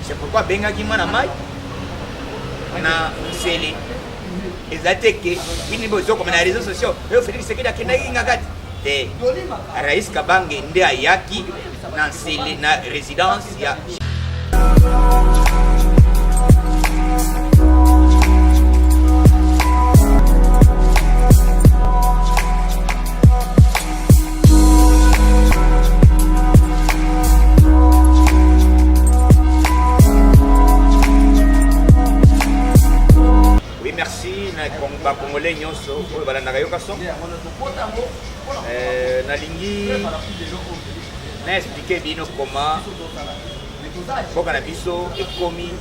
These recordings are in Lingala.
C'est pourquoi Bengaki Manamai na Sele. Ils attaquent, ils ne sont comme les réseaux sociaux. Ils font ce qu'il y a qui n'a pas de Raïs Kabange, Nde Ayaki, na Sele, na résidence. Merci na Congolais nyonso oyo balandaka yo kaso nalingi na expliquer bino comment mboka na biso ekomi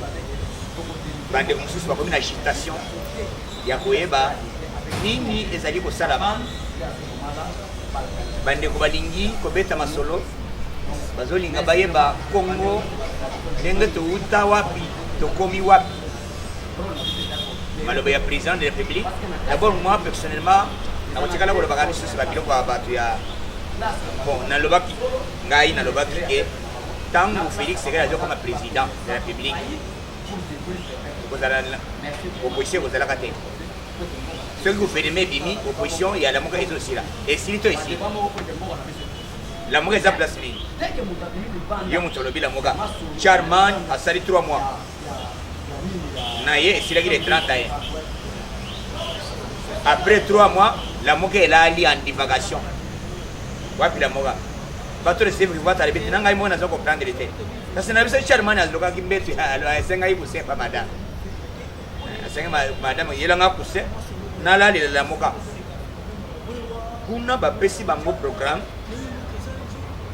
bandeko mosusu bakomi na agitation ya koyeba nini ezali kosalama bandeko balingi kobeta masolo bazolinga bayeba Congo ndenge touta wapi tokomi wapi. Maloba ya président de la République. D'abord moi personnellement, na kotikala ko lobaka biso ba biloko ya bato ya bon na lobaki ngai na lobaki ke tango Félix Sekela azo comme président de la République. Kozala opposition kozala kate. Ce que vous faites mes bimi opposition il y a la moka aussi là. Et si to ici. La moka est place ni. Yo mutolobi la moka. Charman a sali 3 mois. Naye, c'est là qu'il est 30 ans. Après 3 mois, la moka est allée en divagation. Wapi la moka. Bato de sèvres voit à l'habitude, n'a pas eu à comprendre l'été. Parce que n'a pas eu charmant à l'oka qui met à Sengaï Poussé, pas madame. Madame, il y a un poussé, n'a la moka. Pour n'a pas pessi bango programme.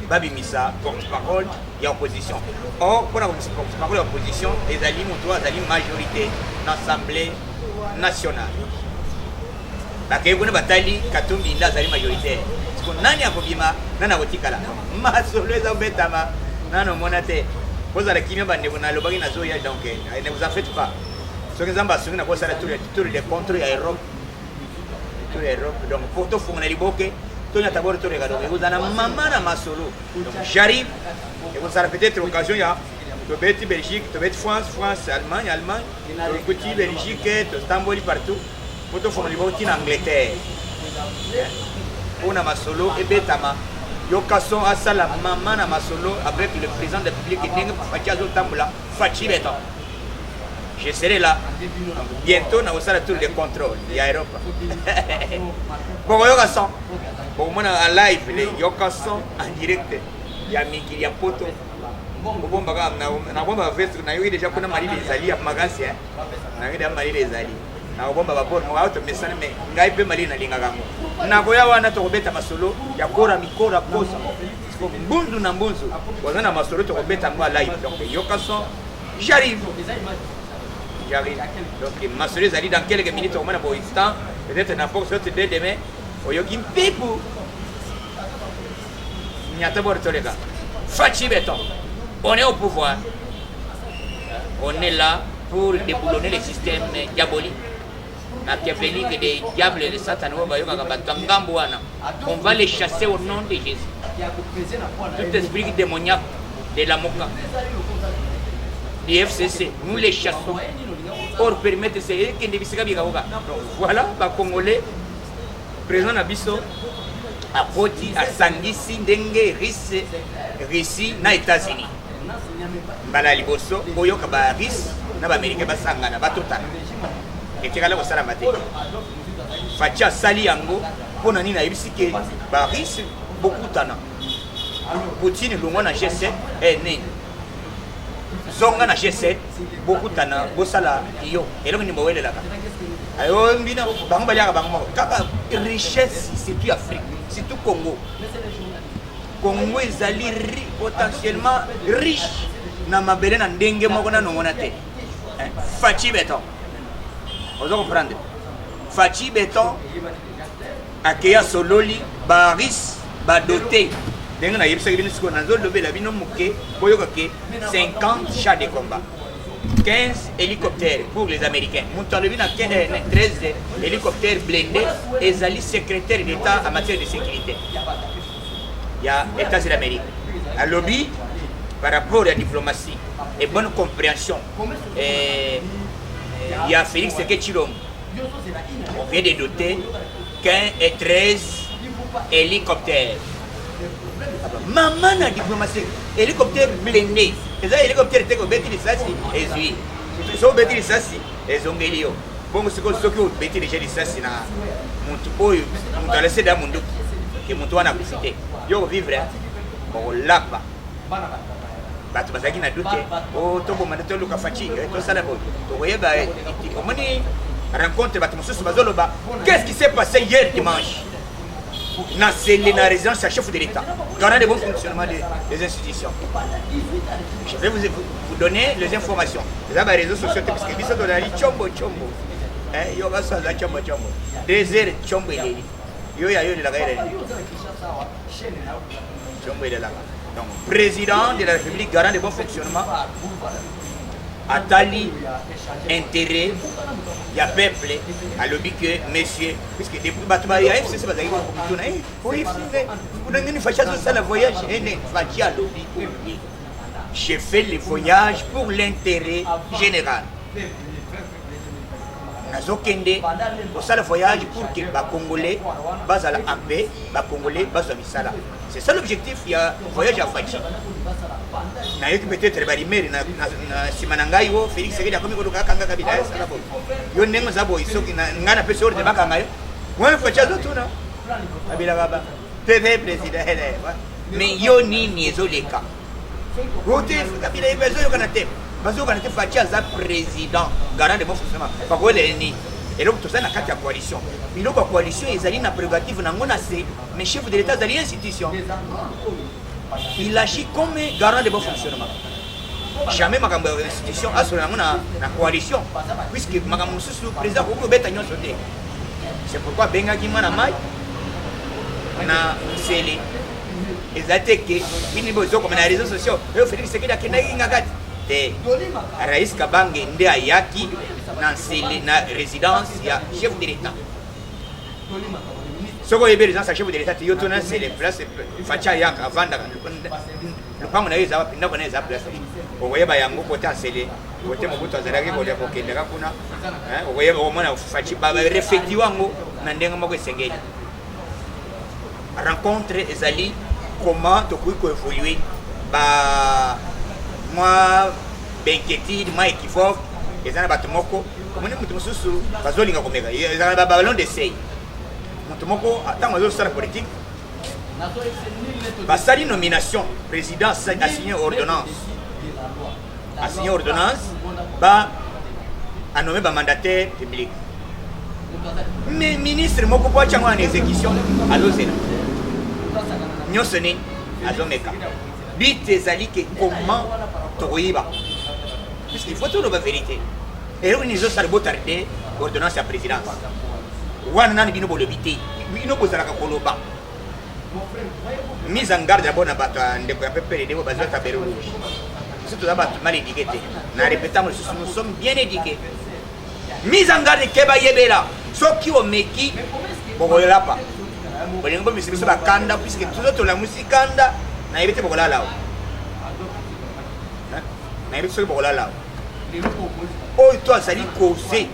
Babi Missa, porte-parole, il y a opposition. Or, pour la porte-parole de l'opposition, les alliés montrent une majorité dans l'Assemblée nationale. Parce que vous n'avez pas dit que vous avez majorité. Parce que vous n'avez pas dit que vous avez vous avez dit donc ne vous en faites pas. Ce que vous avez dit, tous les contrôles à l'Europe. Donc, pour tout le monde, vous avez maman à ma solo. J'arrive et vous avez peut-être l'occasion de Belgique, de France, Allemagne, de petit Belgique, de Istanbul partout. Pour tout le monde en Angleterre. On a ma solo et Betama. Yokason a ça la maman à ma solo avec le président de la République qui n'est pas Tamboula, Fachi Beton. Je serai là. Bientôt, nous allons tous les contrôles. Il y a Europe. Bon, Yokason. Pour moi, en live, les Yokason en direct. Il y a Miki, il y a Poto. Bon, on a déjà qu'on a marié les alliés à Magasia. On a déjà marié les alliés. On a bon, on a autre message, mais on a peu marié dans l'Ingagango. On a voyagé à notre Robert Masolo, il y a Kora Mikora Kosa. Bundu na Mbunzu. On a Masolo, tu Robert à moi live. Donc, Yokason, j'arrive. Donc, Masolo, ils allaient dans quelques minutes au moins pour l'instant. Peut-être n'importe quoi, c'est demain. Oyokim Pépou. Nyatabo Tolega. Fachi Beton. On est au pouvoir. On est là pour déboulonner le système diabolique. Que des diables de Satan, on va les chasser au nom de Jésus. Tout esprit démoniaque de la Moka, du FCC, nous les chassons. Or permettre c'est que ne voilà, les Congolais, présent à Bisso, à Poti, à Sangisi, Dengue, Russie, na États-Unis. Bala liboso, Boyoka Baris, na Amérique Basangana, Batota. Et tu as la salamate. Fatia Sali Ango, pour Nani Naïbisike, Baris, beaucoup d'années. Poutine, le monde en G7 est né. Zonga na G7, beaucoup d'années, Bossala, Yo, et l'homme n'est pas là. Alors, on dit, richesse, c'est tout Afrique, c'est tout Congo. Congo est potentiellement riche. Na mabele na ndenge moko na nongona te. Fachi Beton. Vous comprenez? Fachi Beton akeya sololi baris badoté. Ndenge na yebisa bino siko nazo lobela bino moke boyoka ke 50 chars de combat. 15 hélicoptères pour les Américains. Moutalobi na 13 hélicoptères blindés et Zali secrétaire d'État en matière de sécurité. Il y a États-Unis d'Amérique. À lobby par rapport à la diplomatie et bonne compréhension. Il y a Félix Sekechilom. On vient de doter 15 et 13 hélicoptères. Maman la diplomatie, hélicoptère blindé. Et ça, hélicoptère était au Béti de Sassi et Zui. Ils sont au Béti de Sassi et Zongelio. Bon, c'est comme ceux qui ont Béti de Sassi. Mon a laissé dans mon doute. Que mon toit n'a pas cité. Yo vivre, on l'a pas. Batu bazaki na doute. Oh, tombo mandato luka fachi. To sala boy. To voyez ba, omoni rencontre batu mususu bazoloba. Qu'est-ce qui s'est passé hier dimanche? Dans la résidence du chef de l'État, garant le bon fonctionnement des institutions. Je vais vous donner les informations. Les réseaux sociaux, parce que ils sont dans la chombo chombo. Yo va ça la chombo chombo. Des heures chombo il yo ya yo de la guerre. Chombo de la. Donc président de la République garant le bon fonctionnement. Atali intérêt. Il y a peuple à l'objet que monsieur, puisque depuis Batma, il y a FCC, j'ai fait le voyage pour l'intérêt général. Nazokende, pour ça le voyage pour que les Congolais basent en paix, les Congolais basent en misala. C'est ça l'objectif, il y a un voyage à Fachi. Peut-être Simanangaï, Félix Sekedi a commis le cas Kanga Kabila. Yo nengo zabo isoki ngana pesa orde bakanga yo. Wana facha zoto na. Abila baba. TV président hele. Mais yo nini ezoleka. Rote Kabila ibezo yo kana te. Bazo kana te facha za président garant de bon fonctionnement. Ba ko le ni. Et donc tout ça na kati ya coalition. Biloko ya coalition ezali na prérogative na ngona c'est mais chef de l'état zali institution. Il agit comme garant de bon fonctionnement. Jamais ma institution a sur la coalition, puisque ma président c'est pourquoi Bengaki Manamai na Sélé. Ils attaquent, ils ne sont comme les réseaux sociaux. Félix Sekedi a Kenagati. Raïs Kabange Nde Ayaki na résidence, il y a chef de l'État. Ce qu'on a besoin de chef de l'État, c'est les places. Facha Yak avant le pas mon avis, ça va pinda qu'on est à place. Vous voyez, il y a un gros potentiel. Vous voyez, mon pote, vous avez dit que vous voyez, au moins, Fachi, effectivement, rencontre Ezali, comment tu peux évoluer. Moi, Benketi, moi, Ekifov, et ça n'a pas de moko. Comment est-ce que vous avez dit que vous avez un ballon d'essai? Montomoko, attends, on va politique. Bah, nomination, président a signé ordonnance. A signé ordonnance, bah, a nommé un mandataire public. Mais ministre, moi, pourquoi tu as en exécution à l'Ozena? Nous sommes à Zomeka. Bite Zali, comment tu vois? Puisqu'il faut tout la vérité. Et là, nous avons tardé l'ordonnance à la présidence. Wana bino bolobité bino bozalaka koloba mise en garde d'abord na bato ndeko ya pepele debo bazwa tabero rouge surtout là bato mal éduqué na répétant nous sommes bien éduqués mise en garde keba yebela soki omeki bokolela pa bolingo biso ba kanda puisque tout autres la musique kanda na yebete bokola lao na yebete soki bokola lao oh toi sali causer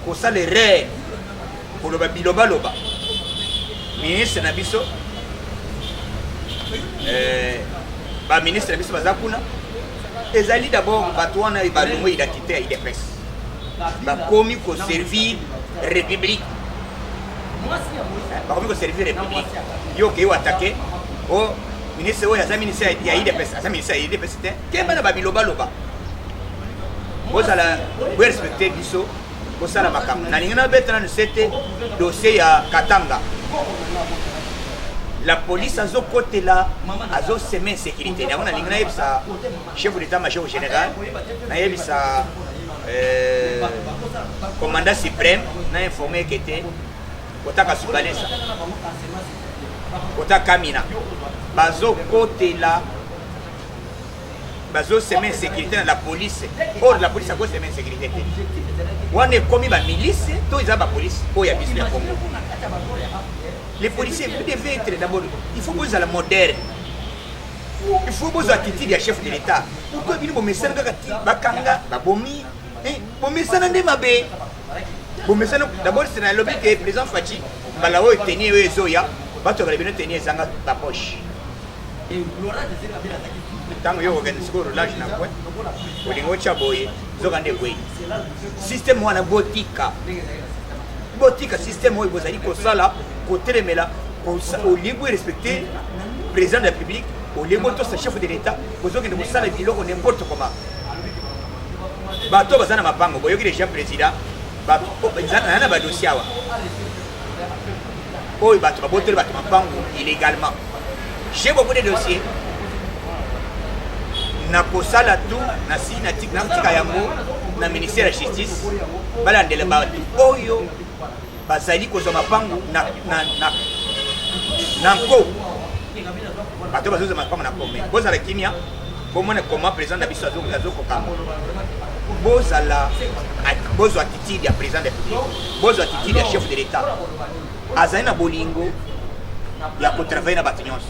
ko ça les rêves pour le biloba loba ministre Nabiso ministre Nabiso bazakuna ezali d'abord batouana et balongo identité à IDPS commis pour servir république commis pour servir république yo ke attaquer au ministre oya ministre ya IDPS ministre ya IDPS kemba na biloba loba vous allez respecter biso. Pour ça, c'était dossier à Katanga. La police a côté là, a semé sécurité. On a chef de l'état-major général, commandant suprême, on a informé qu'il était Kotaka Soubalesa, Kotaka Kamina. Bazo côté là, bazo semé sécurité dans la police. Or la police a quoi semé sécurité? On est commis la milice, tous les la police, les policiers, vous devez être d'abord, il faut que vous soyez moderne. il faut que vous attitude à chef de l'État. Pourquoi vous me message bakanga babomi bon message de mabe. Bon message d'abord c'est dans le lobby que le président Fachi balao tenir ezoya bato ba bino tenir zanga ba poche. Tant yo organise ko roulage na quoi. Olingo chaboye zokande boye. Système wana botika. Botika système oyo bozali ko sala ko telemela ko libre respecter président de la République. Au lieu de chef de l'État, vous avez des salles de n'importe comment. Bateau bazana mapango, vous avez déjà président, bateau bazana ba dossier wa. Oh, bateau bateau mapango illégalement. J'ai beaucoup de dossiers. Na kosala tout, na si na tika yango na ministère de la justice, balandela bateau. Oyo bazali ko mapango na ko. Bato bazo ma pas na commet boza la kimia comment président de biso azo kokamba boza la bozo attitude ya président de la République bozo attitude ya chef de l'État azaina bolingo ya ko travailler na batinyos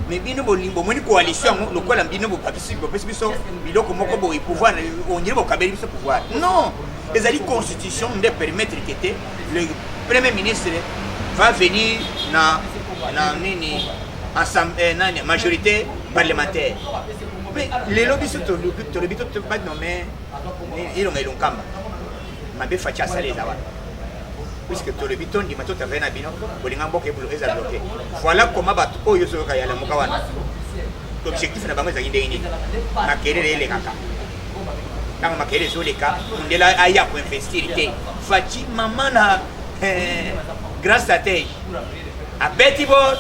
mais bino bolingo moni coalition lokola bino bo papisi biso biloko moko bo pouvoir on dirait bo kabeli biso pouvoir non les ali constitution ne permettre que le premier ministre va venir na nini ensemble majorité parlementaire. Mais les lobbies sont pas nommés, ils ont un camp. Ma belle fatia salé là. Puisque tout le biton dit maintenant tu as un abino, Bolingambo est bloqué. Voilà comment battre au Yosoka Yala Mokawana. L'objectif n'a pas été gagné. Ma querelle est les caca. Quand ma querelle sur les cas, on est là ailleurs pour investir. Fati Mamana, grâce à tes à Betibor.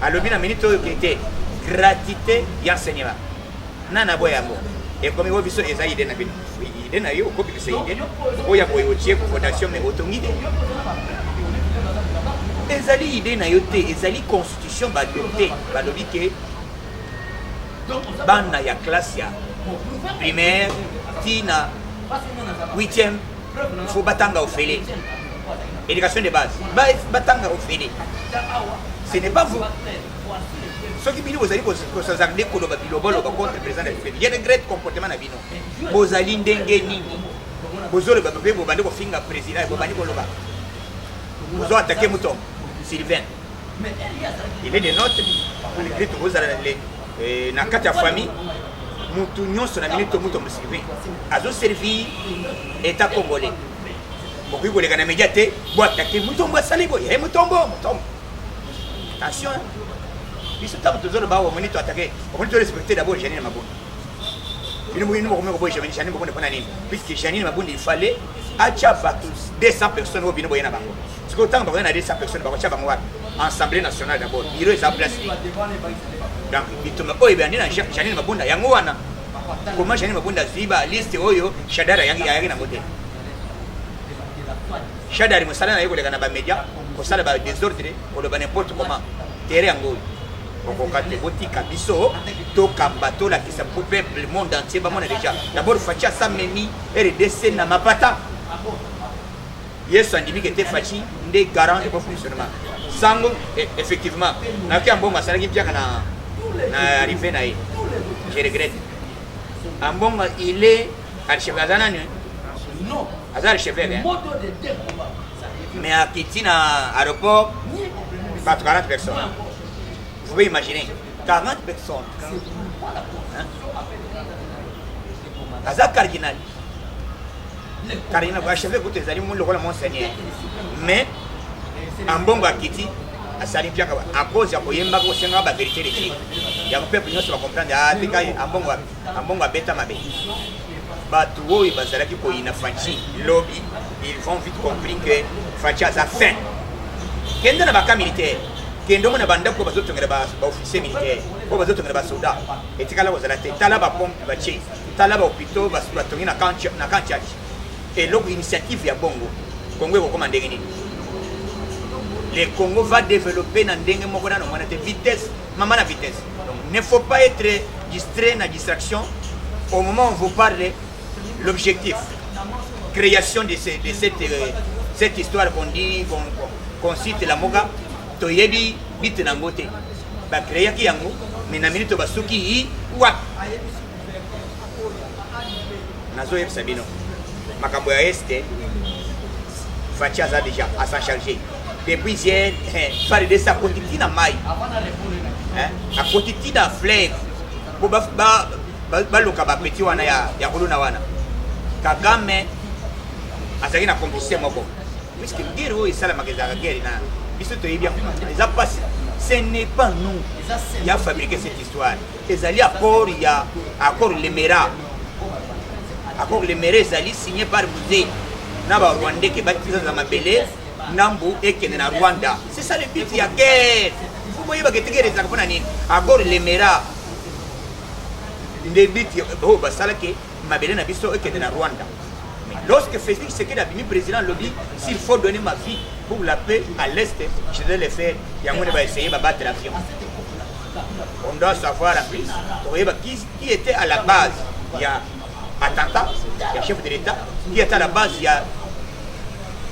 Alors bien minute qui était gratuité et enseignement. Nana boyamo. Et comme vous voyez ça idée na bin. Idée na yo copie c'est idée. Boya boy otie pour fondation mais automide. Ezali idée na yote, ezali constitution ba doté, ba lobi ke bana ya classe ya primaire tina 8e faut batanga au félé. Éducation de base. Batanga au félé. Ce n'est pas vous. Ceux qui vous allez s'azarder contre le président de la République. Il y a de grands comportements à Bino. Vous allez ndengenini. Vous allez vous allez vous finir président. Vous allez attaquer Mouton, Sylvain. Il est des notes. Vous allez dans quatre familles. Mouton nyonso na minute Mouton Sylvain. Azo servi État congolais. Beaucoup vous les gars médiaté. Vous attaquer Mouton Salibo. Il y a Mouton. Attention, ils sont tous les bas, on est attaqué. On doit respecter d'abord Janine Maboun. Puisque Janine Maboun, il fallait à 200 personnes au Bino Boyana Bango. Parce qu'autant on a 200 personnes, Assemblée nationale d'abord. Il y a une place. Donc, il tombe au Ebani, Janine Maboun, Yangoana. Comment Janine Maboun a suivi la liste Oyo, Shadara Yangi Ayana Moté. Shadari Moussala n'a eu les médias. Pour ça, il y a des ordres, pour le n'importe comment. Terre en gauche. Pour qu'on ait botika biso, to kambato la qui s'appelle peuple le monde entier, bah mon déjà. D'abord, Fachi a sa meni RDC na mapata. Yes, on dit que était Fachi des garants de bon fonctionnement. Sango, effectivement, n'a qu'un bon masala qui vient na arrivé naï. Je regrette. Un bon, il est archevêque non. Archevêque. Mais à Kitina, à l'aéroport, 40 personnes. Vous pouvez imaginer, 40 personnes. Aza cardinal. Cardinal, vous achetez que vous allez le rôle de monseigneur. Mais, en bon à Kiti, à Salim à cause de la vérité de Dieu. Il y a un peuple qui ne va comprendre. Ah, en bon à Beta Mabé. Batuo et Bazalaki pour une Fanchi, lobby, ils vont vite compris que Fanchi a sa fin. Kendo na baka militaire, Kendo na banda ko bazoto ngaba officier militaire, ko bazoto ngaba soldat. Et tikala wazalate, tala ba pompe ba che, tala ba hôpital ba sulatongi na kancha. Et l'initiative ya Bongo, Congo ko commandé ni. Le Congo va développer na ndenge moko na mwana te vitesse, maman na vitesse. Donc ne faut pas être distrait na distraction au moment où vous parlez. L'objectif, création de cette histoire qu'on dit, qu'on cite la moga, toyebi bit nangote. Ba créer ki yango, mais na minute basuki Wapi? Nazoyebisa bino makambo ya este Fachi aza déjà à s'en charger depuis hier FARDC akoti tina mai akoti tina fleuve po baloka bapeti wana ya kolona wana Kagame azalaki na complice moko puisque guerre oyo esalamaka ezalaka guerre na biso toyebi eza mpasi. Ce n'est pas nous qui a fabriqué cette histoire. Ezali accord Lemera. Accord Lemera ezali signé par Mouzé. Naba Rwandais qui bâtit dans Mabele, Nambu et Kenya Rwanda. C'est ça le but, il y a guerre. Vous voyez que tu es accord Lemera. Le but, oh, bah ça là que Mabele n'a biso et Kenya Rwanda. Lorsque Félix Tshisekedi a mis président lobby, s'il faut donner ma vie pour la paix à l'Est, je vais le faire. Yangon va essayer de battre l'avion. On doit savoir en plus qui était à la base. Il y a attentat, il y a chef de l'État, qui était à la base, il y a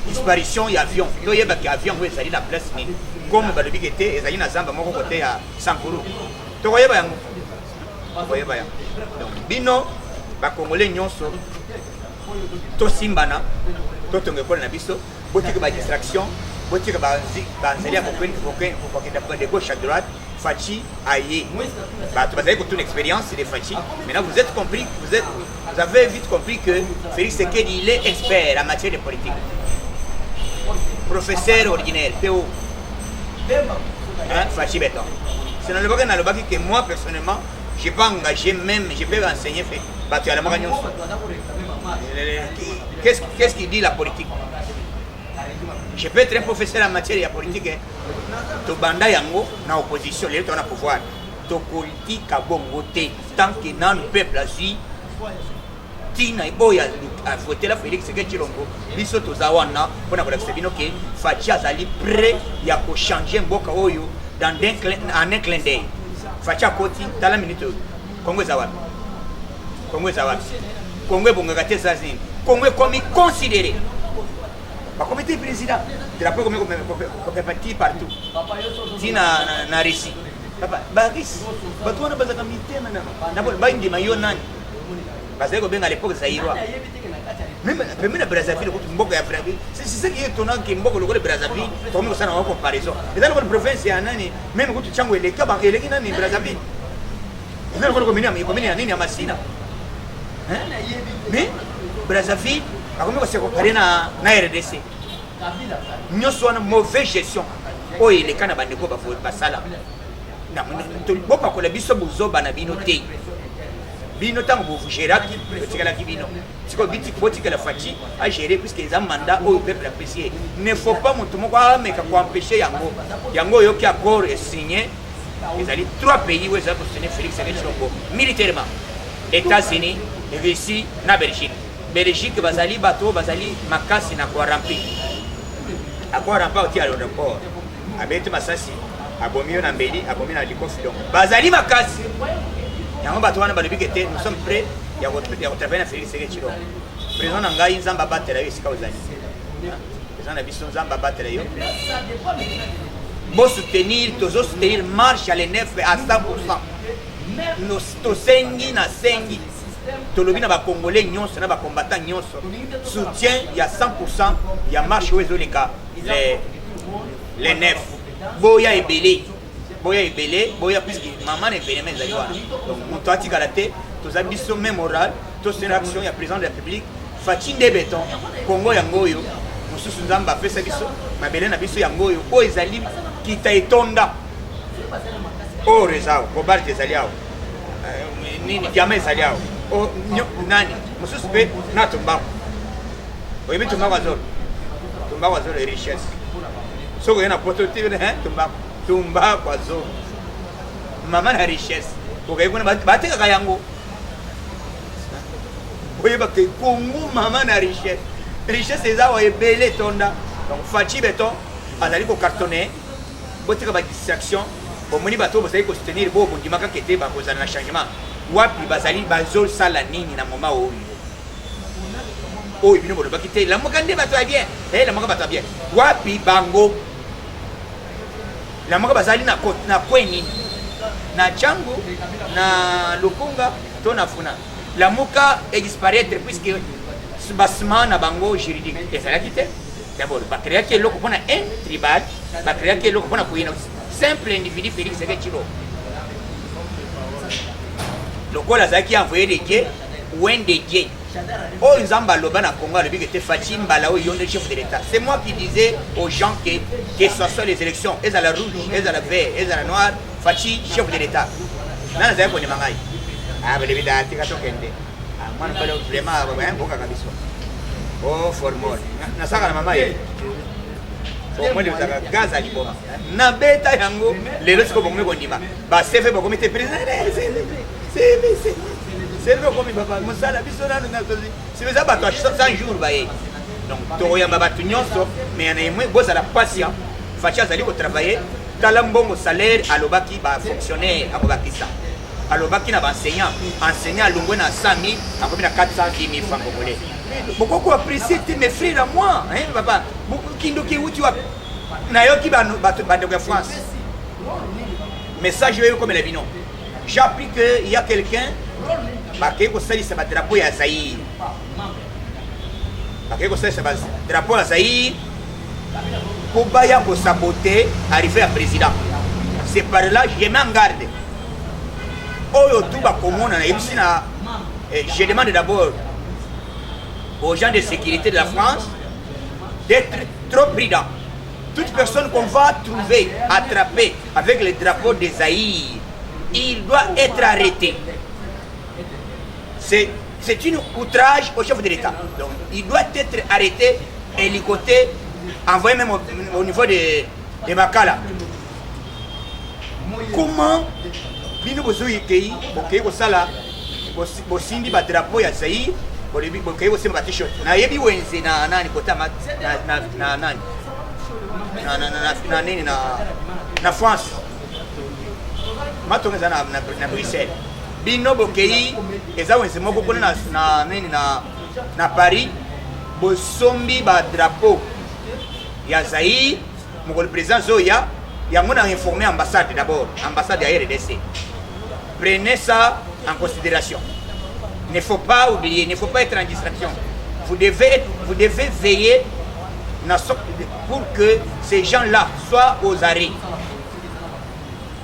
disparition, il y a avion. Il y a un avion où il la place. Comme le big était, il y a une zamba mon côté à Sankuru. Tu voyez bien. Donc, bino, les Congolais nyonso. To simbana to tongekona na biso botika ba distraction botika ba nzelia ko de gauche à droite Fachi aye bah tu vas avec toute une expérience de Fachi. Maintenant vous avez vite compris que Félix Tshisekedi il est expert en matière de politique, professeur ordinaire PO Fachi Beton. C'est dans le bagage que moi personnellement je peux engager même, je peux enseigner fait bah tu as la magagnon. Qu'est-ce qu'il dit la politique? Je peux être un professeur en matière de politique. To banda yango na opposition, les gens ont pouvoir. To politique à bon côté, tant que dans le peuple azui, tina iboya a voté la Félix Tshisekedi Tshilombo. Biso tozawana pona ko lakisa bino ke Fachi azali prêt ya ko changer mboka oyo dans un clin d'œil. Fachi akoti dans la minute Congo zawana. Congo bongaka te sazini. Congo comme considéré. Ba comité président de la comme parti partout. Tina na Russie. Papa ba Russie. Ba tuana ba zaka mitena na ba indi mayo nani. Ba zeko benga à l'époque Zaïrois. Même la Brazzaville ko mboka ya Brazzaville. C'est ça qui est étonnant que mboka le Brazzaville comme ça na comparaison. Et dans la province ya nani même ko tu chango ele ka ba ele ki nani Brazzaville. Ina ko ko minia nini ya Masina. Mais Brazzaville, comme c'est comparé na RDC. Nous avons une mauvaise gestion. Oh, il est quand même ko ba sala. Na bo pa ko la biso buzo bana bino te. Bino tango vous gérer tikala ki bino. Tiko biti ko tikala Fachi à gérer puisque les mandat au peuple apprécié. Ne faut pas mutu moko ameka ko empêcher yango. Yango yo ki accord est signé. Ils allaient 3 pays où ils ont soutenir Félix Tshisekedi militairement. États-Unis, Russie, na Belgique. Belgique bazali bateau bazali makasi na kwa rampi. Akwa rampa oti à l'aéroport. Abeti masasi, abomio na mbeli, abomio na likofi donc. Bazali makasi. Yango bateau wana balobi kete nous sommes prêts ya travailler na Félix Tshisekedi. Président na ngai nzamba batela yo sika ozali. Président na biso nzamba batela yo. Bon soutenir marche à l'ENF à 100%. Nous sengi na sengi. Tolobi na ba Congolais nyonso na ba combattants nyonso. Soutien il y a 100% il y a marche aux oleka les neuf. Boya ebele puisque maman est bénémé zaliwa. Donc mon toi tikalate tous abisso même moral, tous une action il y a président de la République Fachi de béton Congo yangoyo. Mususu nzamba pesa biso mabele na biso yangoyo o ezali kita etonda o rezao ko barte zaliao nini jamais zaliao o nani mususu pe na tumba o yebi tumba kwa zolo richesse soko yana prototype tumba kwa zolo mama na richesse ko kai kuna bateka kayango o yeba ke Congo mama na richesse ezao ebele tonda donc Fachi beton azali ko cartonner botika ba distraction bomoni bato bazali ko soutenir bo bondimaka kete ba kozana na changement wapi bazali bazol sala nini na moment oyo bino bolo bakite la mokande bato ya bien la moka bato ya bien wapi bango la moka bazali na kweni na Tchango, na Lukunga, to na Funa. La Mouka est disparaître puisque ce bassement na bango juridique. Et ça l'a quitté. D'abord, bah créer qui est loco pour un tribal, bah créer qui est loco pour un simple individu Félix Sekechiro. Le quoi là qui a envoyé des gays ou un des gays. Oh, ils ont baloba na Congo, le but était Fatim Balao, ils ont le chef de l'État. C'est moi qui disais aux gens que ce soit les élections, elles à la rouge, elles à la vert, elles à la noire, Fatim, chef de l'État. Là, nous avons connu Mangaï. Ah, mais les vidéos, tu as tout kende. Ah, moi, je ne vraiment un bon cacabiso. Oh, formol. Na saka na mama ye. Formol de gaz à l'iboma. Na beta yango, les autres comme me kondima. Ba sefe ba comité président. C'est le comme papa. Mosala biso na na tozi. C'est ça ba toi 100 jours ba ye. Donc to ya ba tu nyonso, mais na yemwe boza la patient. Facha zali ko travailler. Talambongo salaire alobaki ba fonctionnaire akobakisa. Alobaki na ba enseignant longwe na 100 000, akobi na 410 000 francs congolais. Pourquoi vous appréciez mes frères à moi, hein, papa? Kindoki où tu as Nayoki de France. Mais ça, je vais comme les binômes. J'ai appris qu'il y a quelqu'un qui a fait ce drapeau à Zaïre. Qui a fait ce drapeau à Zaïre pour saboter, arriver à président. C'est par là que je m'en garde. Je demande d'abord aux gens de sécurité de la France d'être trop prudents. Toute personne qu'on va trouver attrapée avec le drapeau des Zaïre, il doit être arrêté. C'est un outrage au chef de l'État. Donc, il doit être arrêté et ligoté, envoyé même au niveau de Makala. Comment bino bozoyi kei bokei kosala bosindi ba drapeau ya Zaïre bokei kosemba t-shirt na yebi wenze na nani kota na nani na France matonga na Bruxelles bino bokei eza wenze moko kona na Paris bosombi ba drapeau ya Zaïre moko le président Zoya yango na informé ambassade d'abord ambassade ya RDC. Prenez ça en considération. Il ne faut pas oublier, il ne faut pas être en distraction. Vous devez veiller pour que ces gens-là soient aux arrêts.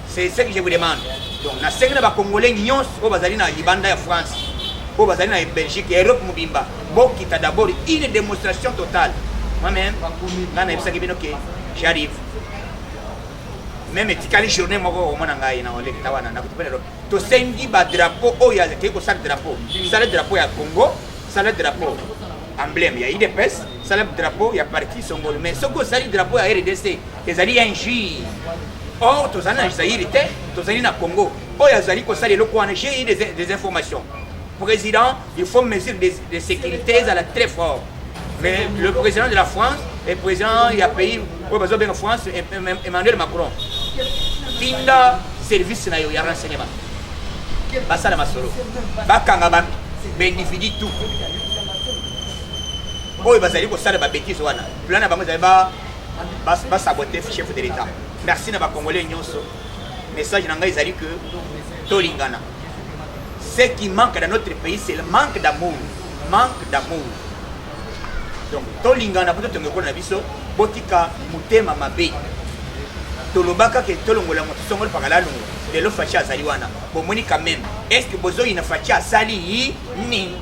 C'est ce que je vous demande. Donc, na sengna ba Congolais nyons au bazali na Libanda ya France, au bazali na Belgique, Europe mobimba. Bon, qui t'a d'abord une démonstration totale. Moi-même, j'arrive. Même tikali journée moko omona ngai na ole tawana na kutupela to sengi ba drapeau o ya ke ko sala drapeau ya Congo, sala drapeau emblème ya IDPS, sala drapeau ya parti Songolo, mais soko sala drapeau ya RDC ezali injure. Or to zana Zaïre te to zali na Congo o ya zali ko sala loko wana j'ai des informations. Président, il faut mesures de sécurité à la très fort. Mais le président de la France, le président il y a pays au besoin de la France, Emmanuel Macron. Tinda service na yo ya renseignement. Basala masolo. Bakanga ba individu tout. Oyo bazali ko sala ba bêtise wana. Plan na bango ba saboter chef de l'État. Merci na ba Congolais nyonso. Message na ngai ezali que tolingana. Ce qui manque dans notre pays, c'est le manque d'amour. Manque d'amour. Donc, tolingana pour tout le monde na biso, botika mutema mabe. Tolobaka ke tolongola moto songol pakala lungu. De lo facha azali wana. Bomoni quand même. Est-ce que bozo ina facha asali ni?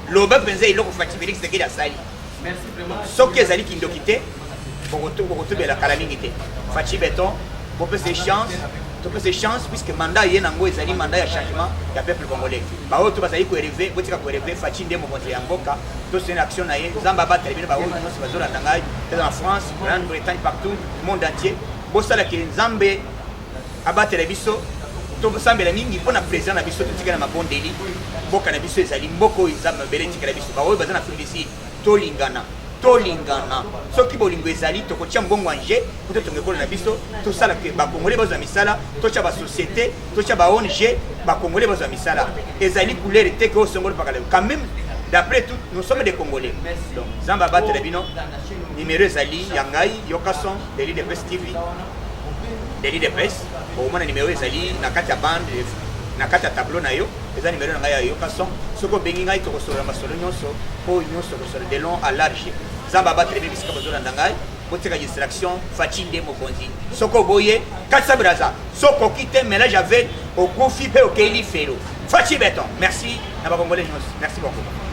Loba penza iloko fachi Félix Tshisekedi asali. Merci vraiment. Soki ezali kindokite, bokoto bela kala mingi te. Fachi béton, bope ses chances. Donc c'est chance puisque mandat y nango ezali mandat ya changement ya peuple congolais. Ba oto bazali ko rêver, botika ko rêver fachi ndemo konte ya mboka. To c'est une action na ye, zamba ba telebino ba oto no se bazola tangai, en France, en Grande-Bretagne partout, monde entier. Bo sala ke nzambe abatela biso, to sambela mingi pona président na biso tika na mabondeli. Mboka na biso ezali mboko nzambe bele tika na biso. Ba oto bazana fulisi to lingana. Tolingana soki bolingo ezali tokotia mbongo anje kuto tongekolo na biso tosala ke bakongolais bazwa misala totia ba société totia ba ONG bakongolais bazwa misala ezali couleur te ke osongolo pakala quand même d'après tout nous sommes des Congolais. Donc zamba batela bino numéro ezali yangai yokason de l'IDPS TV délit de presse au moins numéro ezali na kati ya bande na kati ya tableau na yo eza numéro na ngai ya yoka son soki obengi ngai tokosolola masolo nyonso oyo nyonso tokosolola de long à large nzambe abatrebe bisika bozolanda ngai botika distraction faci nde mokonzi soki oboye katisa braza soki okoki te mélange avec okufi mpe okeli felo faci beton merci na bakongole nyonso merci beaucoup